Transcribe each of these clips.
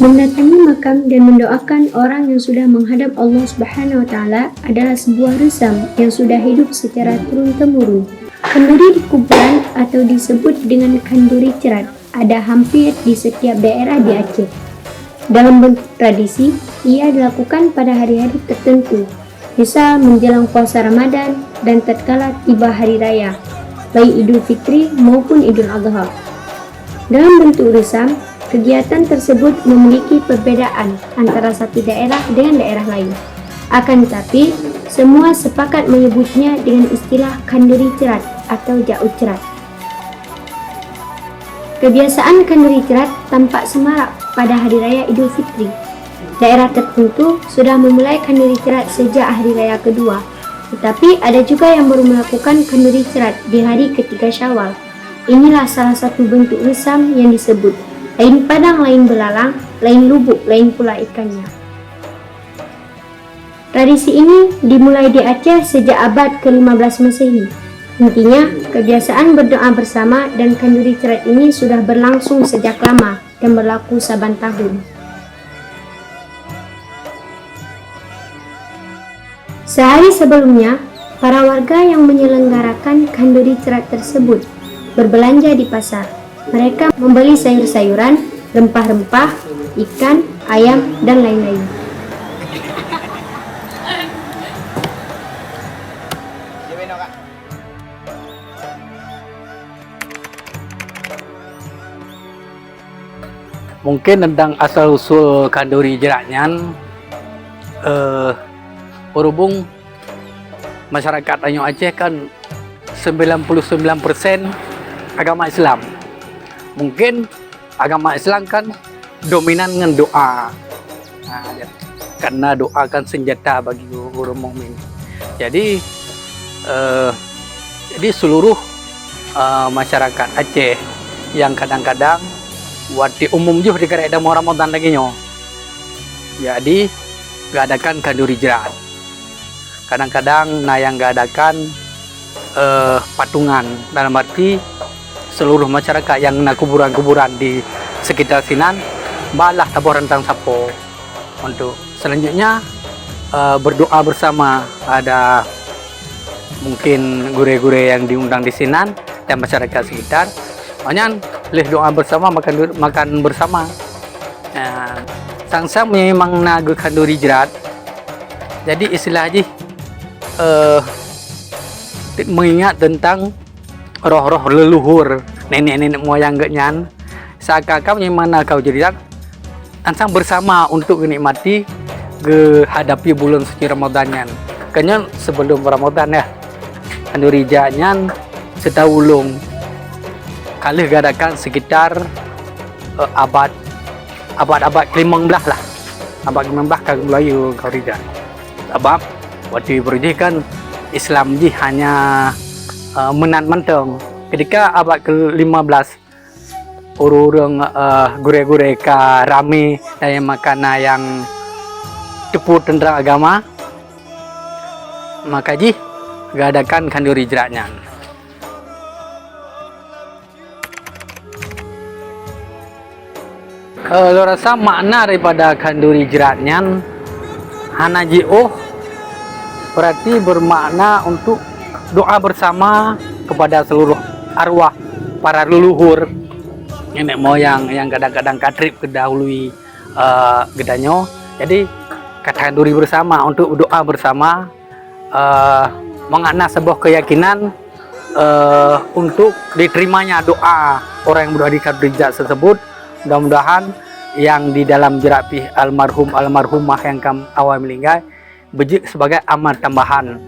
Mendatangi makam dan mendoakan orang yang sudah menghadap Allah Subhanahu wa Ta'ala adalah sebuah resam yang sudah hidup secara turun-temurun. Kenduri di kuburan atau disebut dengan kenduri cerat ada hampir di setiap daerah di Aceh. Dalam bentuk tradisi, ia dilakukan pada hari-hari tertentu, misal menjelang puasa Ramadan dan tatkala tiba hari raya, baik Idul Fitri maupun Idul Adha. Dalam bentuk resam, kegiatan tersebut memiliki perbedaan antara satu daerah dengan daerah lain. Akan tetapi, semua sepakat menyebutnya dengan istilah kanduri cerat atau jauh cerat. Kebiasaan kanduri cerat tampak semarak pada hari raya Idul Fitri. Daerah tertentu sudah memulai kanduri cerat sejak hari raya kedua, tetapi ada juga yang baru melakukan kanduri cerat di hari ketiga Syawal. Inilah salah satu bentuk resam yang disebut lain padang, lain belalang, lain lubuk, lain pula ikannya. Tradisi ini dimulai di Aceh sejak abad ke-15 Masehi. Intinya, kebiasaan berdoa bersama dan kanduri cerat ini sudah berlangsung sejak lama dan berlaku saban tahun. Sehari sebelumnya, para warga yang menyelenggarakan kanduri cerat tersebut berbelanja di pasar. Mereka membeli sayur-sayuran, rempah-rempah, ikan, ayam, dan lain-lain. Mungkin tentang asal-usul kanduri jeratnyan, berhubung masyarakat Tanjung Aceh kan 99% agama Islam. Mungkin agama Islam kan dominan dengan doa. Karena doa kan senjata bagi orang mukmin. Jadi seluruh masyarakat Aceh yang kadang-kadang wati umum juga di ada mau Ramadan lagi nyo. Jadi gadakan kanduri jerat. Kadang-kadang yang gadakan patungan, dalam arti seluruh masyarakat yang nak kuburan-kuburan di sekitar Sinan balah tabur rentang sapo. Untuk selanjutnya berdoa bersama, ada mungkin gure-gure yang diundang di Sinan dan masyarakat sekitar. Makanya boleh doa bersama, makan bersama. Sang-sang memang naga kanduri jerat. Jadi istilah aja mengingat tentang roh-roh leluhur nenek-nenek moyang genyan, seakan-akan mana kau jerat ansang bersama untuk menikmati hadapi bulan suci Ramadannya. Kenya sebelum Ramadan ya, kanduri jeratnya setahulung kali gadakan sekitar abad ke-15 lah, abad ke-15 kagak mulai kau rijal. Sebab waktu berjih kan Islam ji hanya menan menteng. Ketika abad ke-15 orang gure-gure ka rame dan makanan yang tepu tentang agama, maka ji gadakan kanduri jeratnya. Kalau rasa makna daripada kanduri jeratnya hana ji berarti bermakna untuk doa bersama kepada seluruh arwah para leluhur nenek moyang yang kadang-kadang katrip kedahului gedanyo. Jadi kata kanduri bersama untuk doa bersama, mengakna sebuah keyakinan untuk diterimanya doa orang yang berdoa di kanduri jerat tersebut. Mudah-mudahan yang di dalam jerat almarhumah yang awal meninggal bejik sebagai amal tambahan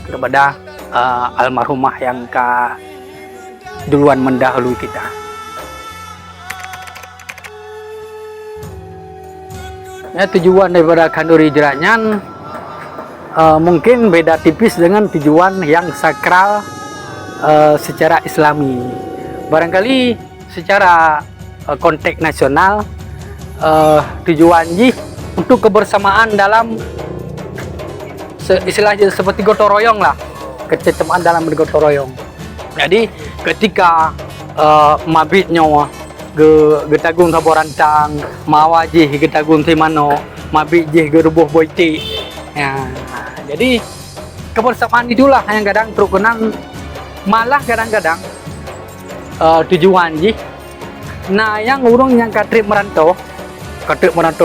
kepada almarhumah yang duluan mendahului kita. Ya, tujuan daripada kanduri jeratnya mungkin beda tipis dengan tujuan yang sakral secara Islami. Barangkali secara konteks nasional tujuan untuk kebersamaan dalam istilahnya seperti gotong royong lah, kecetamaan dalam bergotong royong. Jadi ketika mabitnya getagung sabo rantang, mawa jih getagung timano, mabik jih gerubuh boiti. Ya, jadi kebersamaan itulah yang kadang terus kenang, malah kadang-kadang tujuan jih. Nah, yang urung yang katrip merantau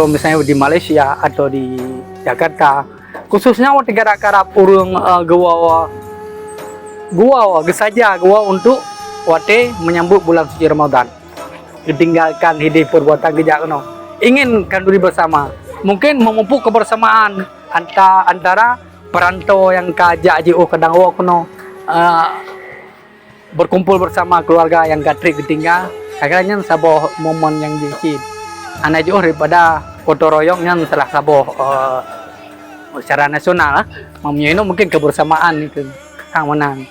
misalnya di Malaysia atau di Jakarta, khususnya waktu gara-gara urung gua gesaja untuk waktu menyambut bulan suci Ramadan, ditinggalkan hidup perbuatan kejak no, ingin kanduri bersama, mungkin memupuk kebersamaan antara perantau yang kajak jiu kadang no, berkumpul bersama keluarga yang katrip ditinggal. Akhirnya saboh momen yang dikit anak jiu daripada gotong royong yang telah saboh secara nasional mempunyai mungkin kebersamaan itu kang menang.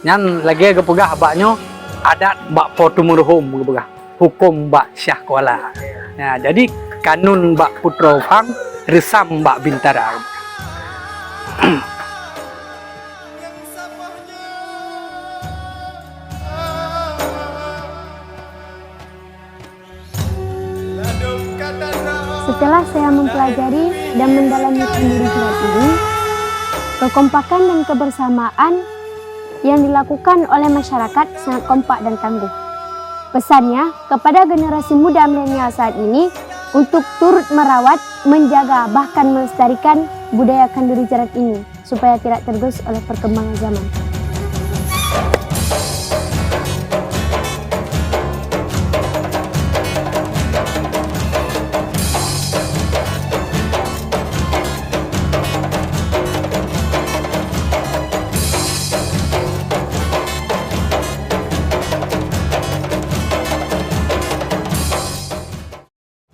Yang lagi kepegah baknya adat bak potu muruhum kepegah hukum bak syah kuala. Nah, jadi kanun bak putra fang resam bak bintara. Setelah saya mempelajari dan mendalami kanduri jirat ini, kekompakan dan kebersamaan yang dilakukan oleh masyarakat sangat kompak dan tangguh. Pesannya kepada generasi muda milenial saat ini untuk turut merawat, menjaga, bahkan melestarikan budaya kanduri jirat ini supaya tidak tergerus oleh perkembangan zaman.